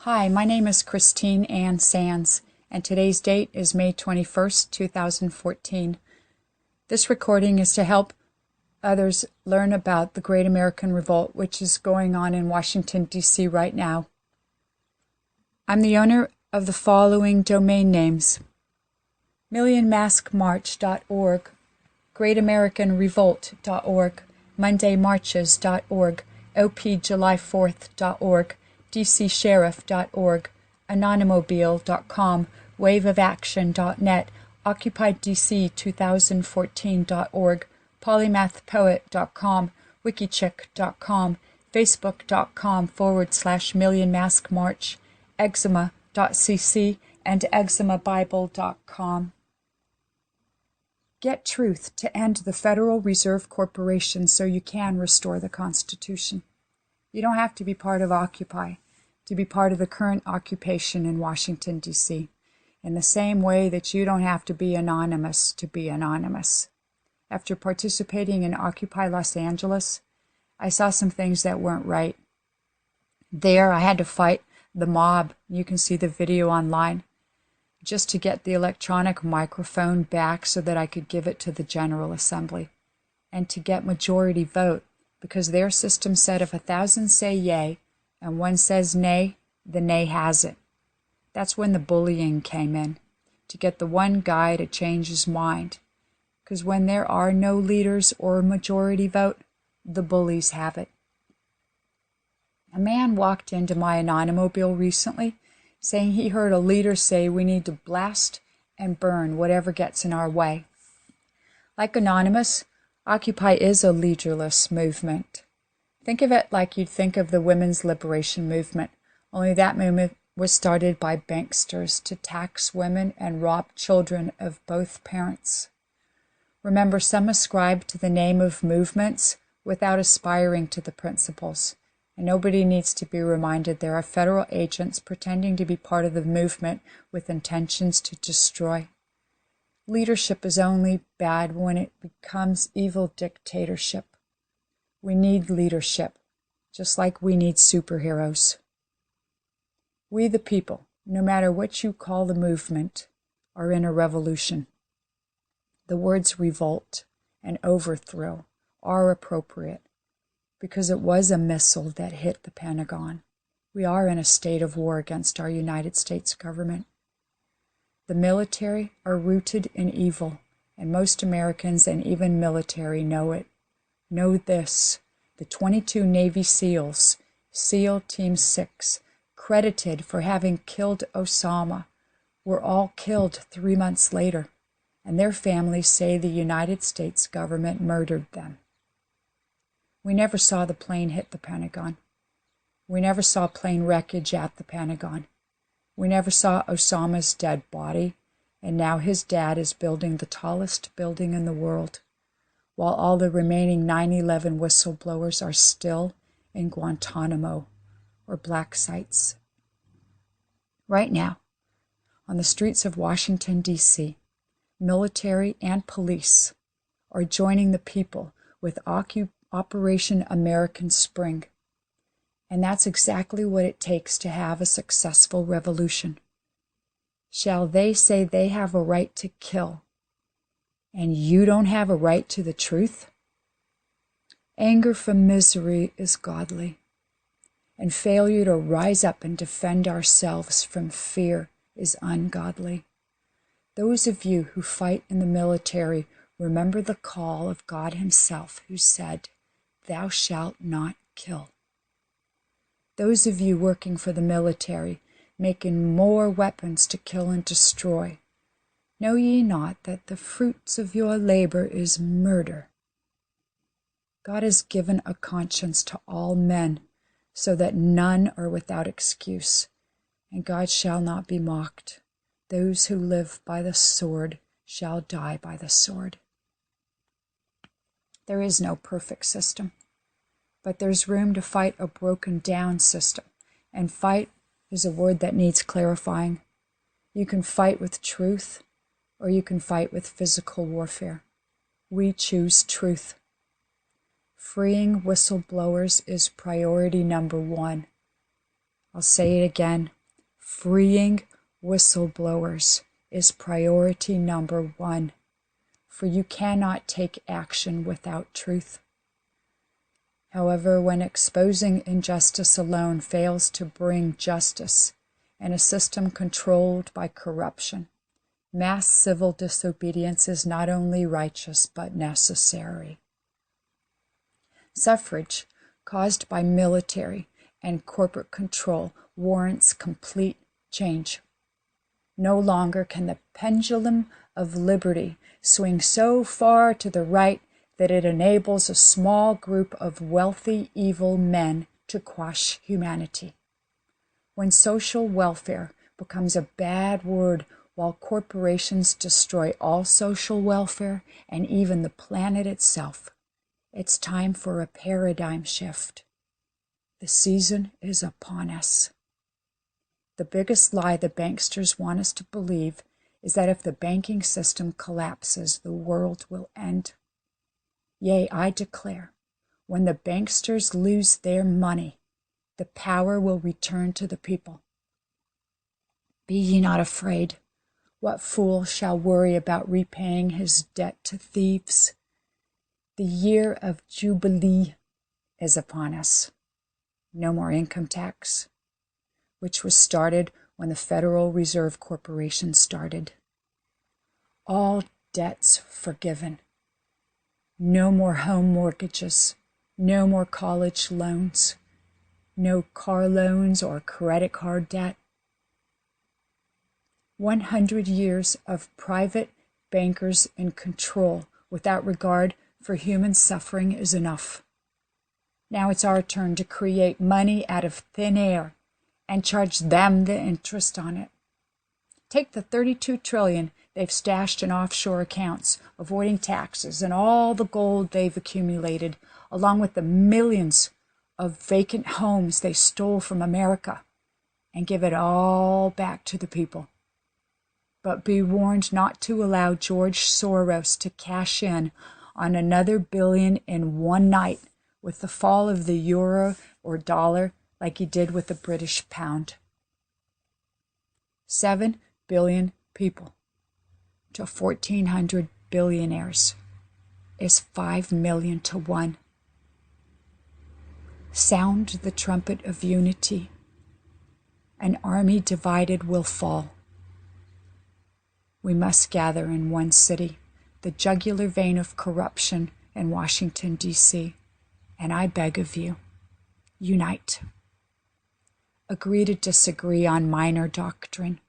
Hi, my name is Christine Ann Sands, and today's date is May 21st, 2014. This recording is to help others learn about the Great American Revolt, which is going on in Washington, D.C. right now. I'm the owner of the following domain names: millionmaskmarch.org, greatamericanrevolt.org, mondaymarches.org, opjuly4th.org, dcsheriff.org, anonymobile.com, waveofaction.net, occupiedDC2014.org, polymathpoet.com, wikichick.com, facebook.com/millionmaskmarch, eczema.cc, and eczemabible.com. Get truth to end the Federal Reserve Corporation so you can restore the Constitution. You don't have to be part of Occupy to be part of the current occupation in Washington, D.C., in the same way that you don't have to be anonymous to be anonymous. After participating in Occupy Los Angeles, I saw some things that weren't right. There, I had to fight the mob. You can see the video online, just to get the electronic microphone back so that I could give it to the General Assembly, and to get majority vote, because their system said if 1,000 say yay and one says nay, the nay has it. That's when the bullying came in, to get the one guy to change his mind, because when there are no leaders or a majority vote, the bullies have it. A man walked into my Anonymobile recently saying he heard a leader say we need to blast and burn whatever gets in our way. Like Anonymous, Occupy is a leaderless movement. Think of it like you'd think of the women's liberation movement, only that movement was started by banksters to tax women and rob children of both parents. Remember, some ascribe to the name of movements without aspiring to the principles, and nobody needs to be reminded there are federal agents pretending to be part of the movement with intentions to destroy. Leadership is only bad when it becomes evil dictatorship. We need leadership, just like we need superheroes. We the people, no matter what you call the movement, are in a revolution. The words revolt and overthrow are appropriate, because it was a missile that hit the Pentagon. We are in a state of war against our United States government. The military are rooted in evil, and most Americans and even military know it. Know this: the 22 Navy SEALs, SEAL Team 6, credited for having killed Osama, were all killed 3 months later, and their families say the United States government murdered them. We never saw the plane hit the Pentagon. We never saw plane wreckage at the Pentagon. We never saw Osama's dead body, and now his dad is building the tallest building in the world, while all the remaining 9/11 whistleblowers are still in Guantanamo or black sites. Right now, on the streets of Washington, D.C., military and police are joining the people with Operation American Spring. And that's exactly what it takes to have a successful revolution. Shall they say they have a right to kill, and you don't have a right to the truth? Anger from misery is godly, and failure to rise up and defend ourselves from fear is ungodly. Those of you who fight in the military, remember the call of God Himself, who said, "Thou shalt not kill." Those of you working for the military, making more weapons to kill and destroy, know ye not that the fruits of your labor is murder? God has given a conscience to all men, so that none are without excuse, and God shall not be mocked. Those who live by the sword shall die by the sword. There is no perfect system, but there's room to fight a broken down system, and fight is a word that needs clarifying. You can fight with truth, or you can fight with physical warfare. We choose truth. Freeing whistleblowers is priority number 1. I'll say it again. Freeing whistleblowers is priority number one, for you cannot take action without truth. However, when exposing injustice alone fails to bring justice in a system controlled by corruption, mass civil disobedience is not only righteous but necessary. Suffrage, caused by military and corporate control, warrants complete change. No longer can the pendulum of liberty swing so far to the right that it enables a small group of wealthy, evil men to quash humanity. When social welfare becomes a bad word while corporations destroy all social welfare and even the planet itself, it's time for a paradigm shift. The season is upon us. The biggest lie the banksters want us to believe is that if the banking system collapses, the world will end. Yea, I declare, when the banksters lose their money, the power will return to the people. Be ye not afraid. What fool shall worry about repaying his debt to thieves? The year of Jubilee is upon us. No more income tax, which was started when the Federal Reserve Corporation started. All debts forgiven. No more home mortgages, no more college loans, no car loans or credit card debt. 100 years of private bankers in control without regard for human suffering is enough. Now it's our turn to create money out of thin air and charge them the interest on it. Take the $32 trillion they've stashed in offshore accounts, avoiding taxes, and all the gold they've accumulated, along with the millions of vacant homes they stole from America, and give it all back to the people. But be warned not to allow George Soros to cash in on another billion in one night with the fall of the euro or dollar like he did with the British pound. 7 billion people to 1,400 billionaires is 5 million to 1. Sound the trumpet of unity. An army divided will fall. We must gather in one city, the jugular vein of corruption in Washington, D.C., and I beg of you, unite. Agree to disagree on minor doctrine.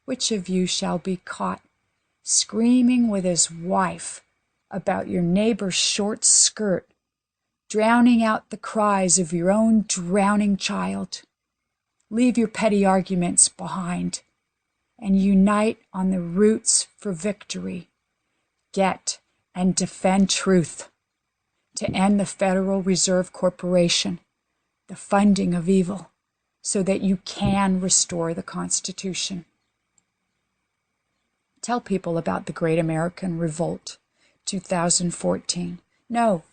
Which of you shall be caught screaming with his wife about your neighbor's short skirt, drowning out the cries of your own drowning child? Leave your petty arguments behind and unite on the roots for victory. Get and defend truth to end the Federal Reserve Corporation, the funding of evil, so that you can restore the Constitution. Tell people about the Great American Revolt, 2014. No,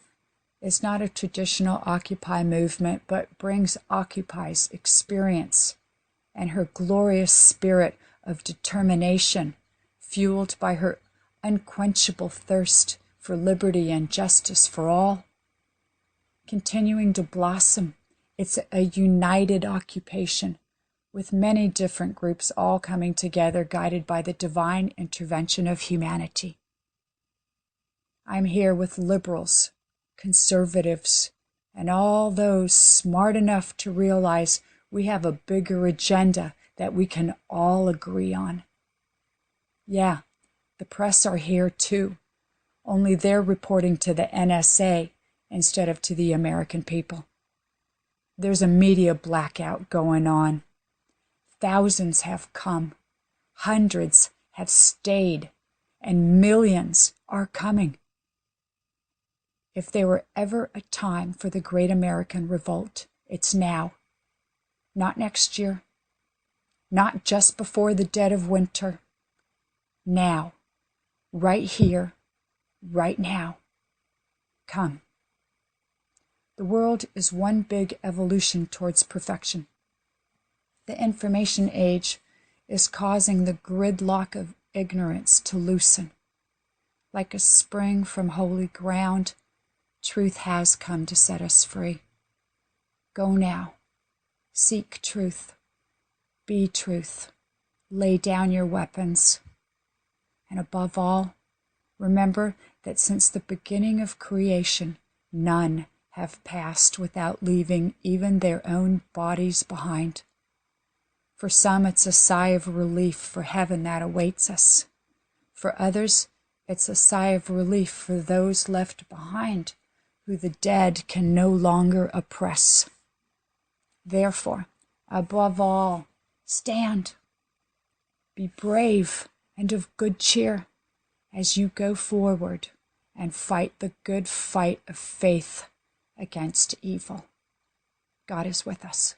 it's not a traditional Occupy movement, but brings Occupy's experience and her glorious spirit of determination, fueled by her unquenchable thirst for liberty and justice for all. Continuing to blossom, it's a united occupation, with many different groups all coming together, guided by the divine intervention of humanity. I'm here with liberals, conservatives, and all those smart enough to realize we have a bigger agenda that we can all agree on. Yeah, the press are here too, only they're reporting to the NSA instead of to the American people. There's a media blackout going on. Thousands have come, hundreds have stayed, and millions are coming. If there were ever a time for the Great American Revolt, it's now. Not next year, not just before the dead of winter. Now, right here, right now. Come. The world is one big evolution towards perfection. The information age is causing the gridlock of ignorance to loosen. Like a spring from holy ground, truth has come to set us free. Go now. Seek truth. Be truth. Lay down your weapons. And above all, remember that since the beginning of creation, none have passed without leaving even their own bodies behind. For some, it's a sigh of relief for heaven that awaits us. For others, it's a sigh of relief for those left behind, who the dead can no longer oppress. Therefore, above all, stand. Be brave and of good cheer as you go forward and fight the good fight of faith against evil. God is with us.